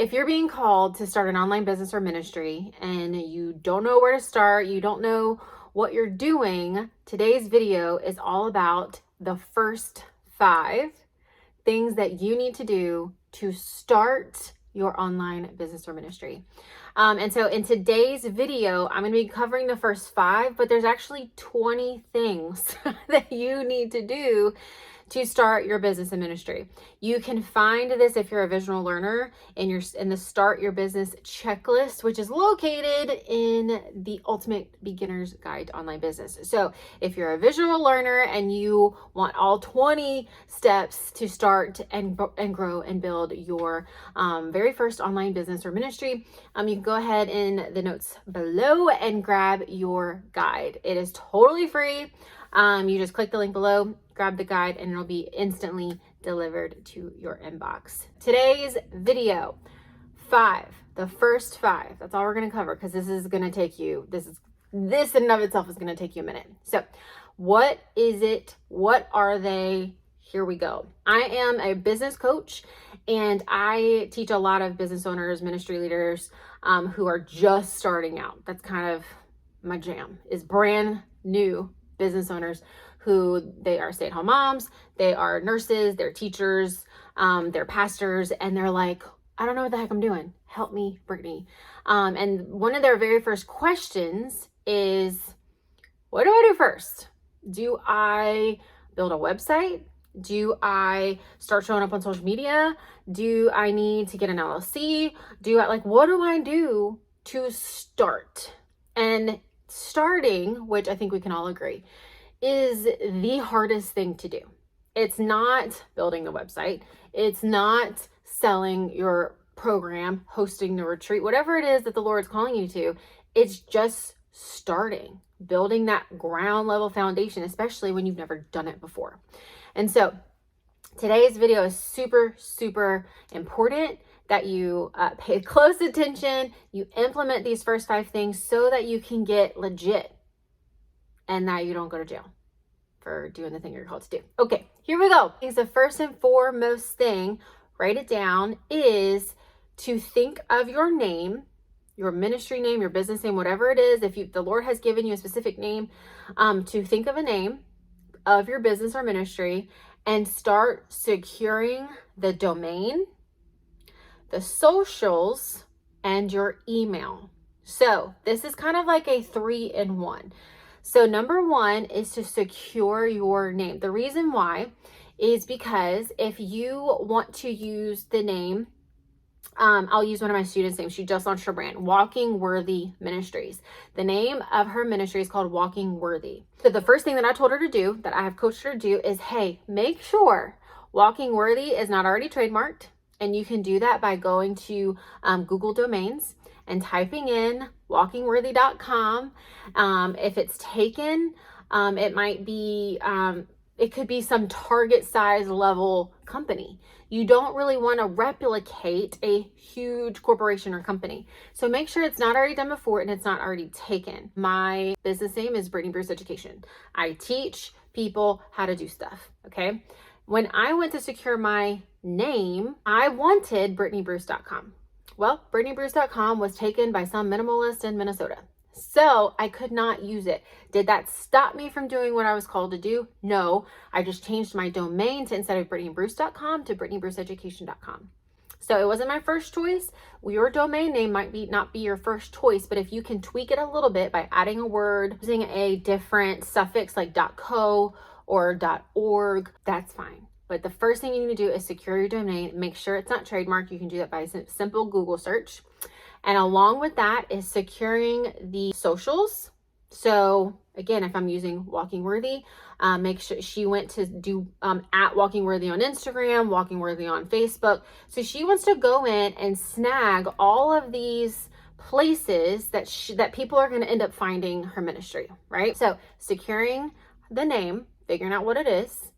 If you're being called to start an online business or ministry and you don't know where to start, you don't know what you're doing, today's video is all about the first 5 things that you need to do to start your online business or ministry. And so in today's video, I'm going to be covering the first 5, but there's actually 20 things that you need to do to start your business and ministry. You can find this if you're a visual learner in the Start Your Business checklist, which is located in the Ultimate Beginner's Guide to Online Business. So if you're a visual learner and you want all 20 steps to start and grow and build your very first online business or ministry, you can go ahead in the notes below and grab your guide. It is totally free. You just click the link below, grab the guide, and it'll be instantly delivered to your inbox. Today's video, the first 5, that's all we're going to cover, because this is going to take you, this in and of itself is going to take you a minute. So what is it? What are they? Here we go. I am a business coach, and I teach a lot of business owners, ministry leaders, who are just starting out. That's kind of my jam, is brand new business owners who they are stay-at-home moms, they are nurses, they're teachers, they're pastors, and they're like, I don't know what the heck I'm doing. Help me, Brittany. And one of their very first questions is, what do I do first? Do I build a website? Do I start showing up on social media? Do I need to get an LLC? What do I do to start? And starting, which I think we can all agree, is the hardest thing to do. It's not building the website. It's not selling your program, hosting the retreat, whatever it is that the Lord's calling you to. It's just starting, building that ground level foundation, especially when you've never done it before. And so today's video is super, super important that you pay close attention, you implement these first 5 things so that you can get legit and that you don't go to jail for doing the thing you're called to do. Okay, here we go. The first and foremost thing, write it down, is to think of your name, your ministry name, your business name, whatever it is. If the Lord has given you a specific name, to think of a name of your business or ministry and start securing the domain, the socials, and your email. So this is kind of like a 3-in-1. So number 1 is to secure your name. The reason why is because if you want to use the name, I'll use one of my students' names. She just launched her brand, Walking Worthy Ministries. The name of her ministry is called Walking Worthy. So the first thing that I told her to do, that I have coached her to do, is, hey, make sure Walking Worthy is not already trademarked. And you can do that by going to Google Domains and typing in walkingworthy.com. If it's taken, it might be, it could be some target size level company. You don't really want to replicate a huge corporation or company. So make sure it's not already done before and it's not already taken. My business name is Brittany Bruce Education. I teach people how to do stuff, okay? When I went to secure my name, I wanted BrittanyBruce.com. Well, BrittanyBruce.com was taken by some minimalist in Minnesota. So I could not use it. Did that stop me from doing what I was called to do? No, I just changed my domain to, instead of BrittanyBruce.com, to BrittanyBruceEducation.com. So it wasn't my first choice. Your domain name might not be your first choice, but if you can tweak it a little bit by adding a word, using a different suffix like .co or .org, that's fine. But the first thing you need to do is secure your domain. Make sure it's not trademarked. You can do that by a simple Google search. And along with that is securing the socials. So again, if I'm using Walking Worthy, make sure she went to do at Walking Worthy on Instagram, Walking Worthy on Facebook. So she wants to go in and snag all of these places that people are going to end up finding her ministry, right? So securing the name, figuring out what it is,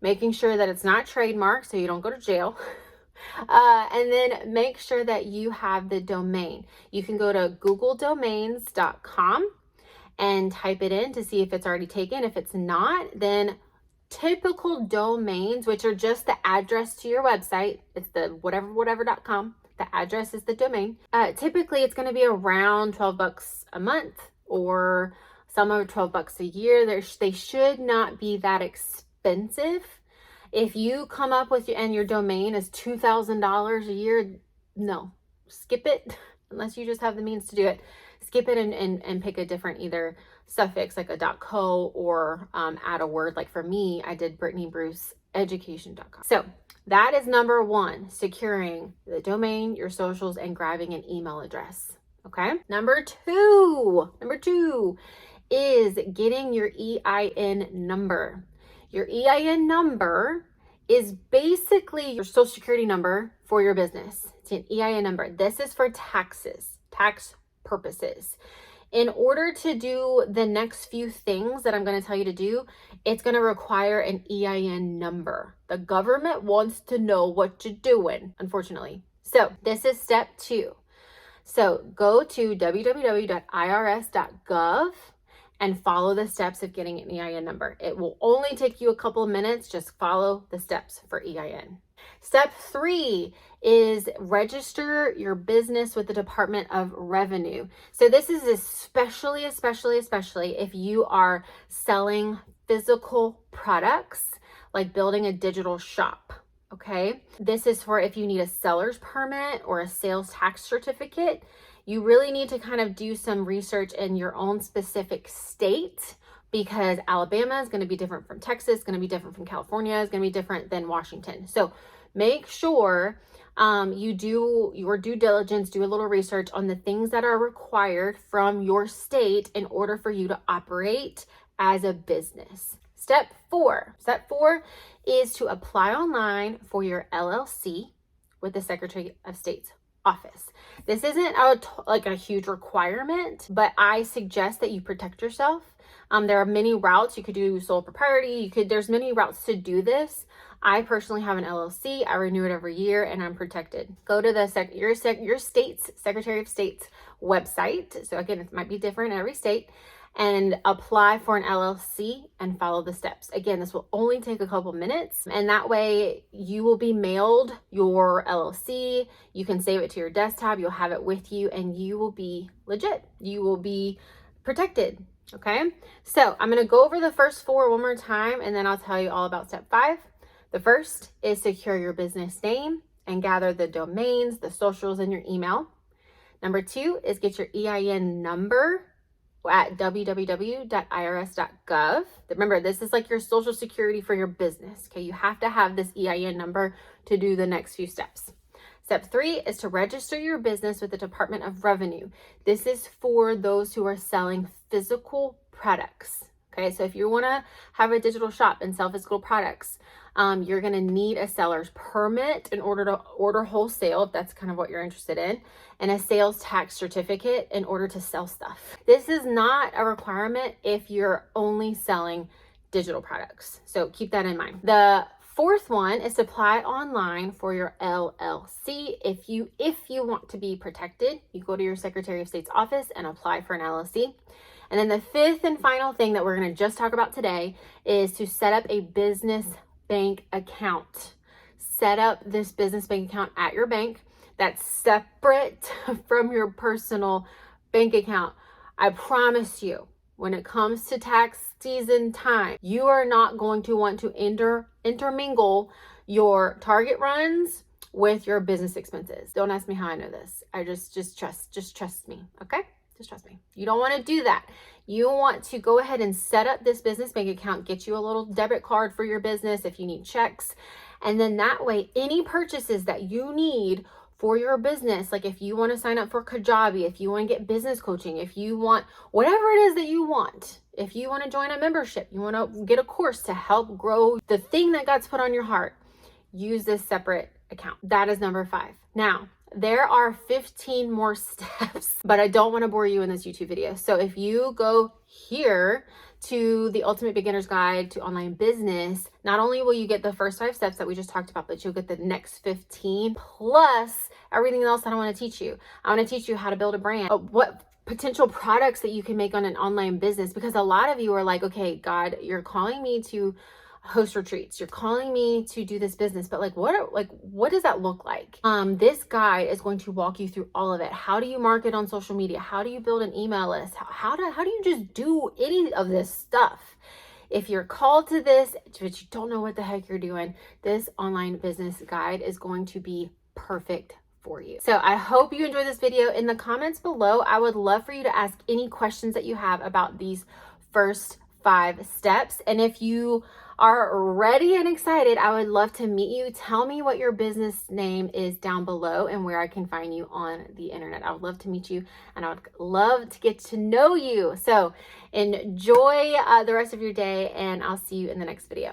making sure that it's not trademarked so you don't go to jail. And then make sure that you have the domain. You can go to googledomains.com and type it in to see if it's already taken. If it's not, then typical domains, which are just the address to your website, it's the whatever.com, The address is the domain. Typically, it's going to be around $12 a month, or some are $12 a year. They should not be that expensive. If you come up with your domain is $2,000 a year, no, skip it unless you just have the means to do it. Skip it and pick a different either suffix like a .co or add a word. Like for me, I did BrittanyBruceEducation.com. So that is number one, securing the domain, your socials, and grabbing an email address. Okay. Number two is getting your EIN number. Your EIN number is basically your social security number for your business. It's an EIN number. This is for taxes, tax purposes. In order to do the next few things that I'm going to tell you to do, it's going to require an EIN number. The government wants to know what you're doing, unfortunately. So this is step 2. So go to www.irs.gov and follow the steps of getting an EIN number. It will only take you a couple of minutes. Just follow the steps for EIN. Step 3 is register your business with the Department of Revenue. So this is especially if you are selling physical products, like building a digital shop. Okay. This is for if you need a seller's permit or a sales tax certificate. You really need to kind of do some research in your own specific state, because Alabama is going to be different from Texas, going to be different from California, is going to be different than Washington. So make sure you do your due diligence, do a little research on the things that are required from your state in order for you to operate as a business. Step 4 is to apply online for your LLC with the Secretary of State's office. This isn't a huge requirement, but I suggest that you protect yourself. There are many routes. You could do sole proprieety. There's many routes to do this. I personally have an LLC. I renew it every year and I'm protected. Go to your state's Secretary of State's website. So again, it might be different in every state, and apply for an LLC and follow the steps. Again, this will only take a couple minutes, and that way you will be mailed your LLC. You can save it to your desktop. You'll have it with you and you will be legit. You will be protected. Okay. So I'm going to go over the first 4 one more time, and then I'll tell you all about step 5. The first is secure your business name and gather the domains, the socials, and your email. Number 2 is get your EIN number at www.irs.gov. Remember, this is like your social security for your business. Okay, you have to have this EIN number to do the next few steps. Step 3 is to register your business with the Department of Revenue. This is for those who are selling physical products. Okay, so if you want to have a digital shop and sell physical products, you're going to need a seller's permit in order to order wholesale, if that's kind of what you're interested in, and a sales tax certificate in order to sell stuff. This is not a requirement if you're only selling digital products. So keep that in mind. The 4th one is to apply online for your LLC. If you want to be protected, you go to your Secretary of State's office and apply for an LLC. And then the 5th and final thing that we're going to just talk about today is to set up a business bank account. Set up this business bank account at your bank that's separate from your personal bank account. I promise you, when it comes to tax season time, you are not going to want to intermingle your target runs with your business expenses. Don't ask me how I know this. I just trust me, okay? Just trust me. You don't want to do that. You want to go ahead and set up this business bank account, get you a little debit card for your business if you need checks. And then that way, any purchases that you need for your business, like if you want to sign up for Kajabi, if you want to get business coaching, if you want whatever it is that you want, if you want to join a membership, you want to get a course to help grow the thing that God's put on your heart, use this separate account. That is number 5. Now, there are 15 more steps, but I don't want to bore you in this YouTube video. So if you go here to the Ultimate Beginner's Guide to Online Business, not only will you get the first 5 steps that we just talked about, but you'll get the next 15 plus everything else that I want to teach you. I want to teach you how to build a brand, what potential products that you can make on an online business, because a lot of you are like, okay, God, you're calling me to host retreats. You're calling me to do this business, but what does that look like? This guide is going to walk you through all of it. How do you market on social media? How do you build an email list? How do you just do any of this stuff? If you're called to this, but you don't know what the heck you're doing, this online business guide is going to be perfect for you. So I hope you enjoyed this video. In the comments below, I would love for you to ask any questions that you have about these first 5 steps. And if you are ready and excited, I would love to meet you. Tell me what your business name is down below and where I can find you on the internet. I would love to meet you, and I would love to get to know you. So enjoy the rest of your day, and I'll see you in the next video.